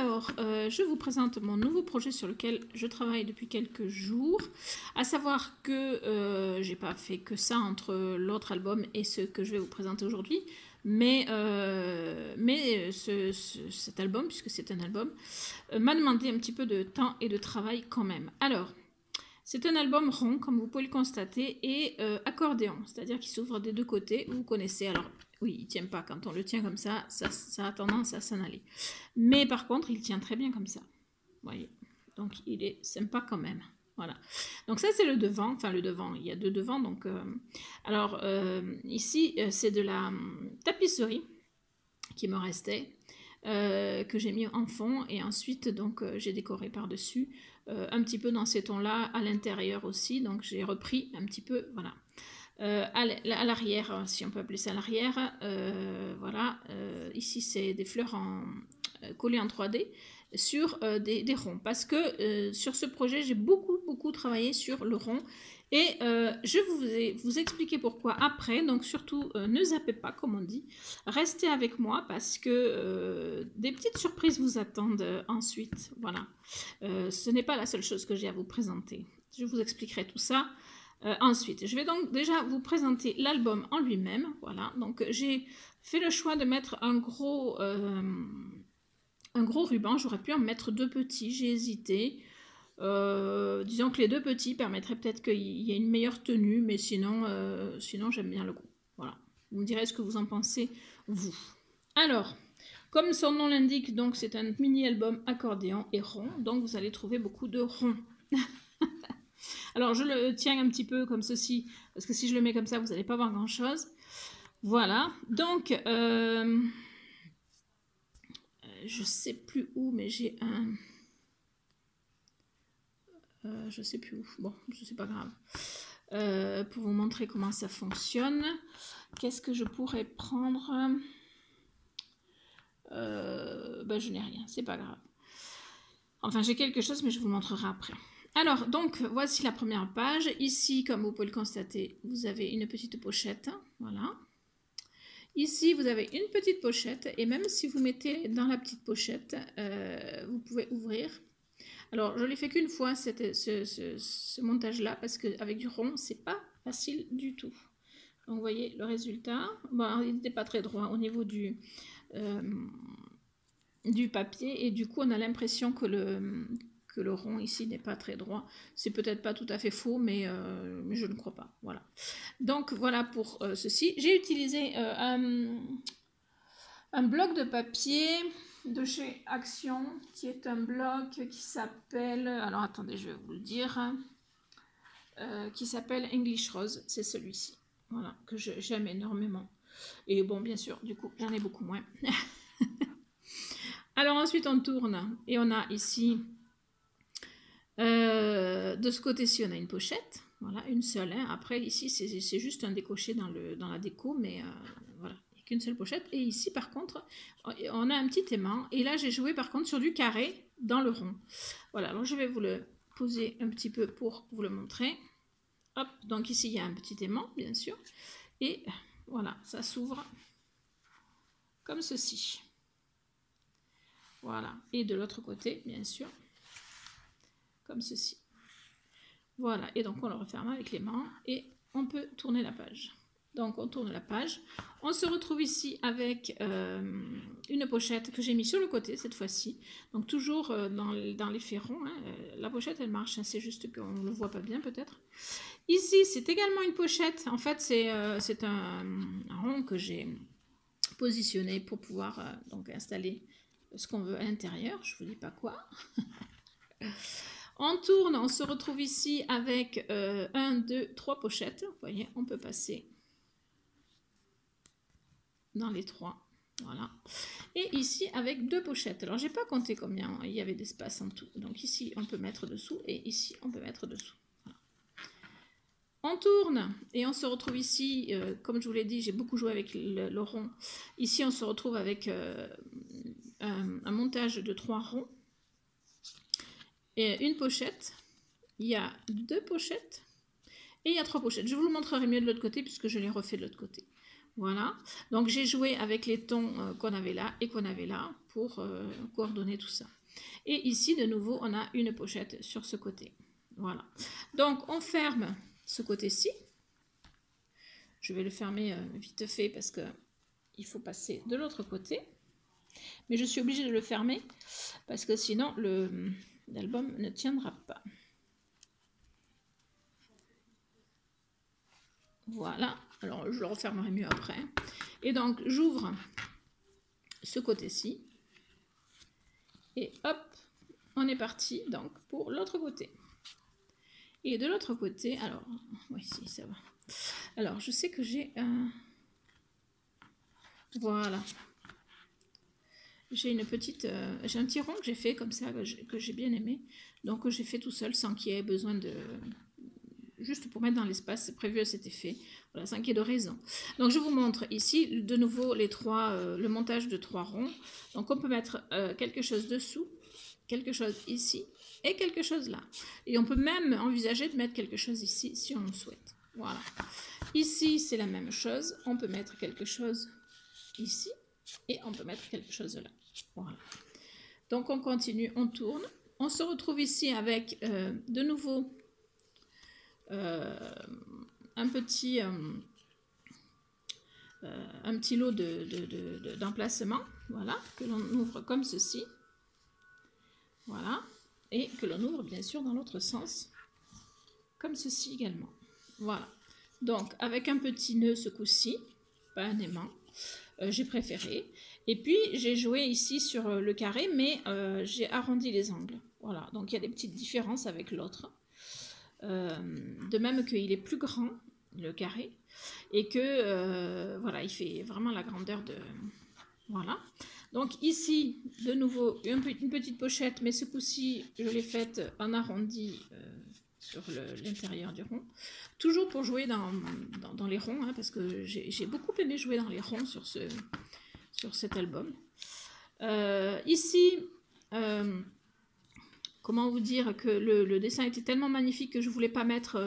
Alors, je vous présente mon nouveau projet sur lequel je travaille depuis quelques jours. À savoir que j'ai pas fait que ça entre l'autre album et ce que je vais vous présenter aujourd'hui. Mais cet album, puisque c'est un album, m'a demandé un petit peu de temps et de travail quand même. Alors, c'est un album rond, comme vous pouvez le constater, et accordéon, c'est-à-dire qu'il s'ouvre des deux côtés. Vous connaissez, alors oui, il ne tient pas. Quand on le tient comme ça a tendance à s'en aller. Mais par contre, il tient très bien comme ça. Vous voyez, donc il est sympa quand même. Voilà. Donc ça, c'est le devant. Enfin, le devant, il y a deux devants. Donc, alors, ici, c'est de la tapisserie qui me restait. Que j'ai mis en fond et ensuite donc j'ai décoré par-dessus un petit peu dans ces tons-là à l'intérieur aussi, donc j'ai repris un petit peu, voilà. À l'arrière, si on peut appeler ça l'arrière, voilà, ici c'est des fleurs collées en 3D sur des ronds, parce que sur ce projet j'ai beaucoup travaillé sur le rond. Et je vais vous expliquer pourquoi après, donc surtout ne zappez pas comme on dit, restez avec moi parce que des petites surprises vous attendent ensuite, voilà. Ce n'est pas la seule chose que j'ai à vous présenter, je vous expliquerai tout ça ensuite. Je vais donc déjà vous présenter l'album en lui-même, voilà. Donc j'ai fait le choix de mettre un gros ruban, j'aurais pu en mettre deux petits, j'ai hésité. Disons que les deux petits permettraient peut-être qu'il y ait une meilleure tenue, mais sinon j'aime bien le gros. Voilà. Vous me direz ce que vous en pensez, vous. Alors, comme son nom l'indique, donc c'est un mini-album accordéon et rond, donc vous allez trouver beaucoup de ronds. Alors, je le tiens un petit peu comme ceci, parce que si je le mets comme ça, vous n'allez pas voir grand-chose. Voilà. Donc, je sais plus où, mais j'ai un... je sais plus où. Bon, c'est pas grave. Pour vous montrer comment ça fonctionne, qu'est-ce que je pourrais prendre? Ben, je n'ai rien, c'est pas grave. Enfin, j'ai quelque chose, mais je vous montrerai après. Alors, donc, voici la première page. Ici, comme vous pouvez le constater, vous avez une petite pochette. Voilà. Ici, vous avez une petite pochette. Et même si vous mettez dans la petite pochette, vous pouvez ouvrir. Alors, je l'ai fait qu'une fois, ce montage-là, parce qu'avec du rond, c'est pas facile du tout. Donc, vous voyez le résultat. Bon, il n'était pas très droit au niveau du papier. Et du coup, on a l'impression que le rond ici n'est pas très droit. C'est peut-être pas tout à fait faux, mais je ne crois pas. Voilà. Donc, voilà pour ceci. J'ai utilisé un bloc de papier de chez Action, qui est un bloc qui s'appelle, alors attendez, je vais vous le dire, qui s'appelle English Rose, c'est celui-ci, voilà, que j'aime énormément. Et bon, bien sûr, du coup, j'en ai beaucoup moins. Alors ensuite, on tourne, et on a ici, de ce côté-ci, on a une pochette, voilà, une seule, hein. Après, ici, c'est juste un décoché dans la déco, mais voilà. Qu'une seule pochette. Et ici, par contre, on a un petit aimant. Et là, j'ai joué, par contre, sur du carré dans le rond. Voilà, alors je vais vous le poser un petit peu pour vous le montrer. Hop, donc ici, il y a un petit aimant, bien sûr. Et voilà, ça s'ouvre comme ceci. Voilà, et de l'autre côté, bien sûr, comme ceci. Voilà, et donc on le referme avec l'aimant et on peut tourner la page. Donc on tourne la page, on se retrouve ici avec une pochette que j'ai mis sur le côté cette fois-ci, donc toujours dans les ferrons, hein. La pochette elle marche, hein, c'est juste qu'on ne le voit pas bien peut-être. Ici c'est également une pochette, en fait c'est un rond que j'ai positionné pour pouvoir donc installer ce qu'on veut à l'intérieur, je ne vous dis pas quoi. On tourne, on se retrouve ici avec 1, 2, 3 pochettes, vous voyez, on peut passer dans les 3, voilà. Et ici avec 2 pochettes. Alors j'ai pas compté combien il y avait d'espace en tout. Donc ici on peut mettre dessous et ici on peut mettre dessous. Voilà. On tourne et on se retrouve ici, comme je vous l'ai dit, j'ai beaucoup joué avec le rond. Ici on se retrouve avec un montage de 3 ronds et une pochette. Il y a 2 pochettes et il y a 3 pochettes. Je vous le montrerai mieux de l'autre côté puisque je l'ai refait de l'autre côté. Voilà, donc j'ai joué avec les tons qu'on avait là et qu'on avait là pour coordonner tout ça. Et ici, de nouveau, on a une pochette sur ce côté. Voilà. Donc, on ferme ce côté-ci. Je vais le fermer vite fait parce qu'il faut passer de l'autre côté. Mais je suis obligée de le fermer parce que sinon, l'album ne tiendra pas. Voilà. Alors, je le refermerai mieux après. Et donc, j'ouvre ce côté-ci. Et hop, on est parti donc pour l'autre côté. Et de l'autre côté, alors, oui, si, ça va. Alors, je sais que j'ai un... Voilà. J'ai une petite... j'ai un petit rond que j'ai fait comme ça, que j'ai bien aimé. Donc, j'ai fait tout seul sans qu'il y ait besoin de... Juste pour mettre dans l'espace prévu à cet effet. Voilà, sans qu'il y ait de raison. Donc, je vous montre ici, de nouveau, le montage de 3 ronds. Donc, on peut mettre quelque chose dessous, quelque chose ici et quelque chose là. Et on peut même envisager de mettre quelque chose ici si on le souhaite. Voilà. Ici, c'est la même chose. On peut mettre quelque chose ici et on peut mettre quelque chose là. Voilà. Donc, on continue, on tourne. On se retrouve ici avec de nouveau un petit lot d'emplacements. Voilà, que l'on ouvre comme ceci. Voilà. Et que l'on ouvre bien sûr dans l'autre sens, comme ceci également. Voilà. Donc, avec un petit nœud ce coup-ci, pas un aimant, j'ai préféré. Et puis, j'ai joué ici sur le carré, mais j'ai arrondi les angles. Voilà, donc il y a des petites différences avec l'autre. De même qu'il est plus grand, le carré, et que, voilà, il fait vraiment la grandeur de... Voilà. Donc ici, de nouveau, une petite pochette, mais ce coup-ci, je l'ai faite en arrondi sur l'intérieur du rond. Toujours pour jouer dans les ronds, hein, parce que j'ai beaucoup aimé jouer dans les ronds sur cet album. Ici, comment vous dire que le dessin était tellement magnifique que je ne voulais pas mettre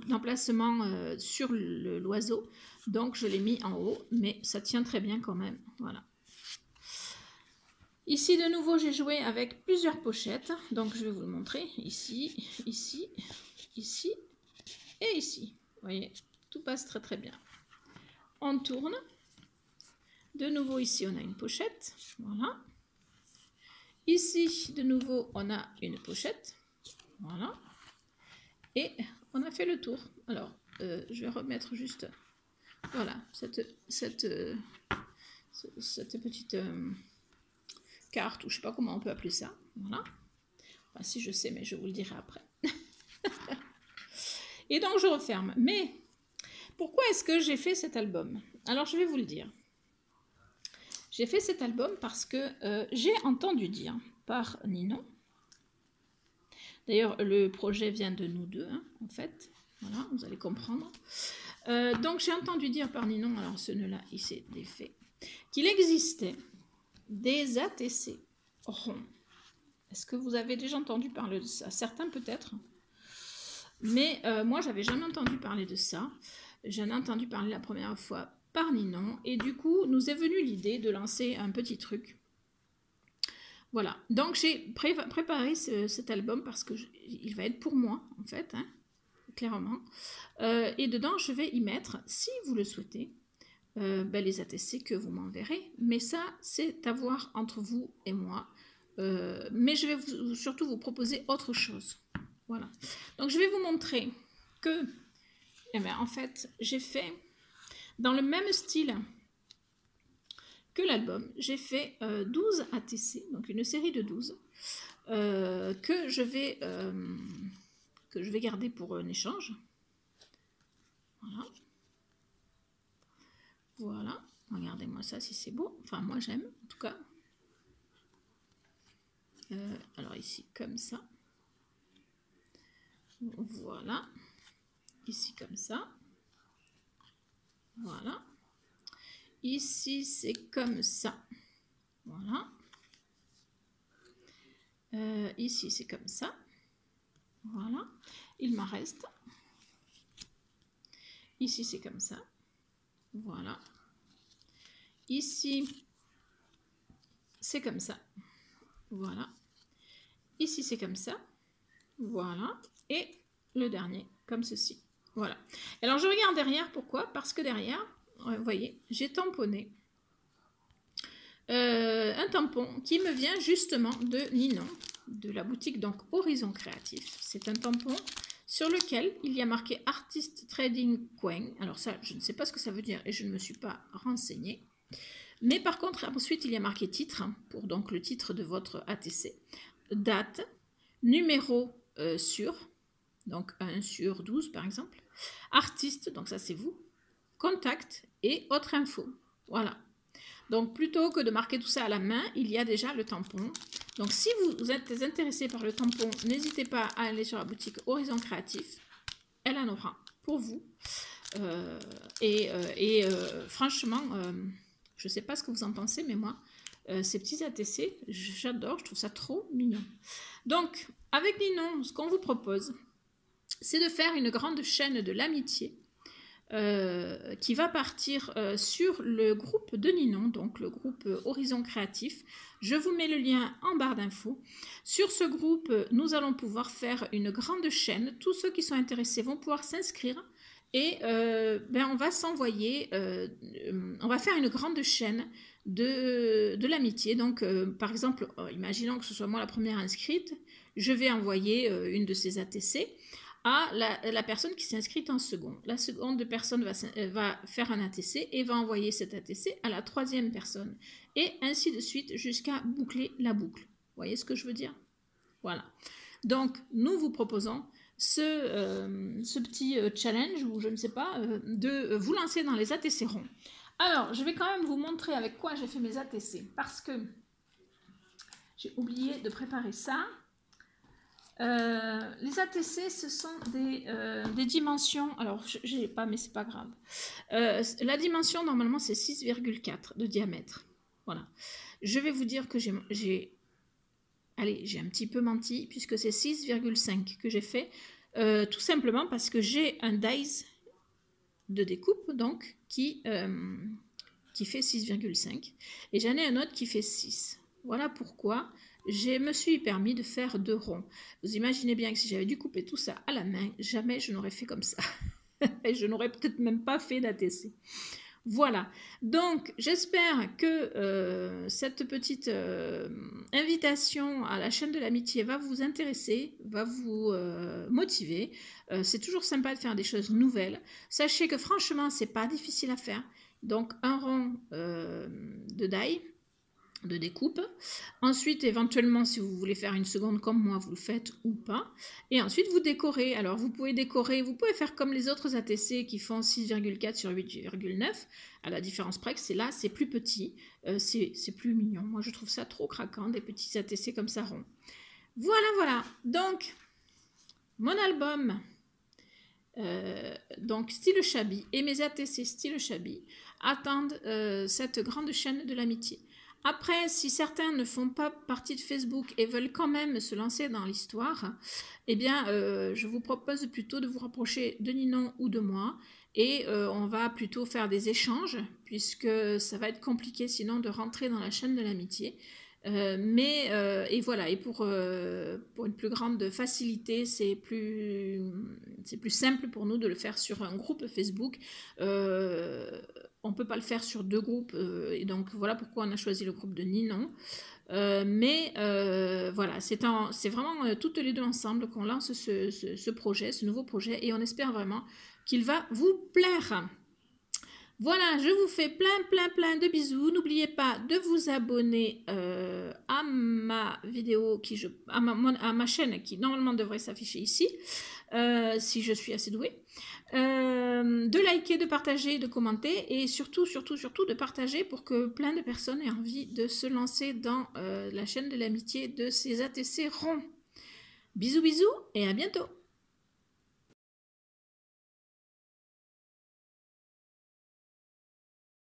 d'emplacement sur l'oiseau. Donc, je l'ai mis en haut, mais ça tient très bien quand même. Voilà. Ici, de nouveau, j'ai joué avec plusieurs pochettes. Donc, je vais vous le montrer. Ici, ici, ici et ici. Vous voyez, tout passe très très bien. On tourne. De nouveau, ici, on a une pochette. Voilà. Ici, de nouveau, on a une pochette. Voilà. Et on a fait le tour. Alors, je vais remettre juste... Voilà, cette petite carte, ou je ne sais pas comment on peut appeler ça. Voilà. Enfin, si je sais, mais je vous le dirai après. Et donc, je referme. Mais, pourquoi est-ce que j'ai fait cet album? Alors, je vais vous le dire. J'ai fait cet album parce que j'ai entendu dire par Ninon. D'ailleurs, le projet vient de nous deux, hein, en fait. Voilà, vous allez comprendre. Donc, j'ai entendu dire par Ninon, alors ce nœud-là, il s'est défait, qu'il existait des ATC ronds. Est-ce que vous avez déjà entendu parler de ça? Certains peut-être. Mais moi, j'avais jamais entendu parler de ça. J'en ai entendu parler la première fois par Ninon. Et du coup, nous est venue l'idée de lancer un petit truc. Voilà. Donc, j'ai préparé cet album parce qu'il va être pour moi, en fait, hein, clairement. Et dedans, je vais y mettre, si vous le souhaitez, les ATC que vous m'enverrez. Mais ça, c'est à voir entre vous et moi. Mais je vais surtout vous proposer autre chose. Voilà. Donc, je vais vous montrer que, eh bien, en fait, j'ai fait dans le même style que l'album. J'ai fait 12 ATC, donc une série de 12, que je vais garder pour un échange. Voilà. Voilà. Regardez-moi ça si c'est beau. Enfin, moi, j'aime, en tout cas. Alors, ici, comme ça. Voilà. Ici, comme ça. Voilà. Ici, c'est comme ça. Voilà. Ici, c'est comme ça. Voilà. Il m'en reste. Ici, c'est comme ça. Voilà. Ici, c'est comme ça. Voilà. Ici, c'est comme ça. Voilà. Et le dernier, comme ceci. Voilà. Alors, je regarde derrière. Pourquoi? Parce que derrière, vous voyez, j'ai tamponné un tampon qui me vient justement de Ninon, de la boutique donc Horizon Créatif. C'est un tampon sur lequel il y a marqué Artist Trading Coin. Alors ça, je ne sais pas ce que ça veut dire et je ne me suis pas renseignée. Mais par contre, ensuite, il y a marqué titre, pour donc le titre de votre ATC, date, numéro sur, donc 1 sur 12 par exemple, artiste, donc ça c'est vous, contact et autre info. Voilà. Donc, plutôt que de marquer tout ça à la main, il y a déjà le tampon. Donc, si vous êtes intéressé par le tampon, n'hésitez pas à aller sur la boutique Horizon Créatif. Elle en aura pour vous. Franchement, je ne sais pas ce que vous en pensez, mais moi, ces petits ATC, j'adore, je trouve ça trop mignon. Donc, avec Ninon, ce qu'on vous propose, c'est de faire une grande chaîne de l'amitié. Qui va partir sur le groupe de Ninon, donc le groupe Horizon Créatif. Je vous mets le lien en barre d'infos. Sur ce groupe, nous allons pouvoir faire une grande chaîne. Tous ceux qui sont intéressés vont pouvoir s'inscrire et on va s'envoyer, on va faire une grande chaîne de l'amitié. Donc, par exemple, imaginons que ce soit moi la première inscrite, je vais envoyer une de ces ATC à la personne qui s'est inscrite en second. La seconde personne va faire un ATC et va envoyer cet ATC à la troisième personne. Et ainsi de suite jusqu'à boucler la boucle. Vous voyez ce que je veux dire? Voilà. Donc, nous vous proposons ce petit challenge, ou je ne sais pas, de vous lancer dans les ATC ronds. Alors, je vais quand même vous montrer avec quoi j'ai fait mes ATC. Parce que j'ai oublié de préparer ça. Les ATC, ce sont des dimensions, alors je n'ai pas, mais c'est pas grave. La dimension, normalement, c'est 6,4 de diamètre. Voilà. Je vais vous dire que j'ai un petit peu menti, puisque c'est 6,5 que j'ai fait, tout simplement parce que j'ai un dies de découpe, donc, qui fait 6,5, et j'en ai un autre qui fait 6. Voilà pourquoi je me suis permis de faire 2 ronds. Vous imaginez bien que si j'avais dû couper tout ça à la main, jamais je n'aurais fait comme ça. Et je n'aurais peut-être même pas fait d'ATC. Voilà. Donc, j'espère que cette petite invitation à la chaîne de l'amitié va vous intéresser, va vous motiver. C'est toujours sympa de faire des choses nouvelles. Sachez que franchement, c'est pas difficile à faire. Donc, un rond de die, de découpe. Ensuite, éventuellement, si vous voulez faire une seconde comme moi, vous le faites ou pas. Et ensuite, vous décorez. Alors, vous pouvez décorer, vous pouvez faire comme les autres ATC qui font 6,4 sur 8,9. À la différence près que c'est là, c'est plus petit. C'est plus mignon. Moi, je trouve ça trop craquant, des petits ATC comme ça ronds. Voilà, voilà. Donc, mon album, donc style Chabi, et mes ATC style Chabi attendent cette grande chaîne de l'amitié. Après, si certains ne font pas partie de Facebook et veulent quand même se lancer dans l'histoire, eh bien, je vous propose plutôt de vous rapprocher de Ninon ou de moi, et on va plutôt faire des échanges, puisque ça va être compliqué sinon de rentrer dans la chaîne de l'amitié. Et voilà, et pour une plus grande facilité, c'est plus simple pour nous de le faire sur un groupe Facebook. On ne peut pas le faire sur 2 groupes, et donc voilà pourquoi on a choisi le groupe de Ninon. Voilà, c'est vraiment toutes les deux ensemble qu'on lance ce projet, ce nouveau projet, et on espère vraiment qu'il va vous plaire. Voilà, je vous fais plein de bisous. N'oubliez pas de vous abonner à ma vidéo, à ma chaîne qui normalement devrait s'afficher ici, si je suis assez douée. De liker, de partager, de commenter, et surtout de partager pour que plein de personnes aient envie de se lancer dans la chaîne de l'amitié de ces ATC ronds. Bisous et à bientôt.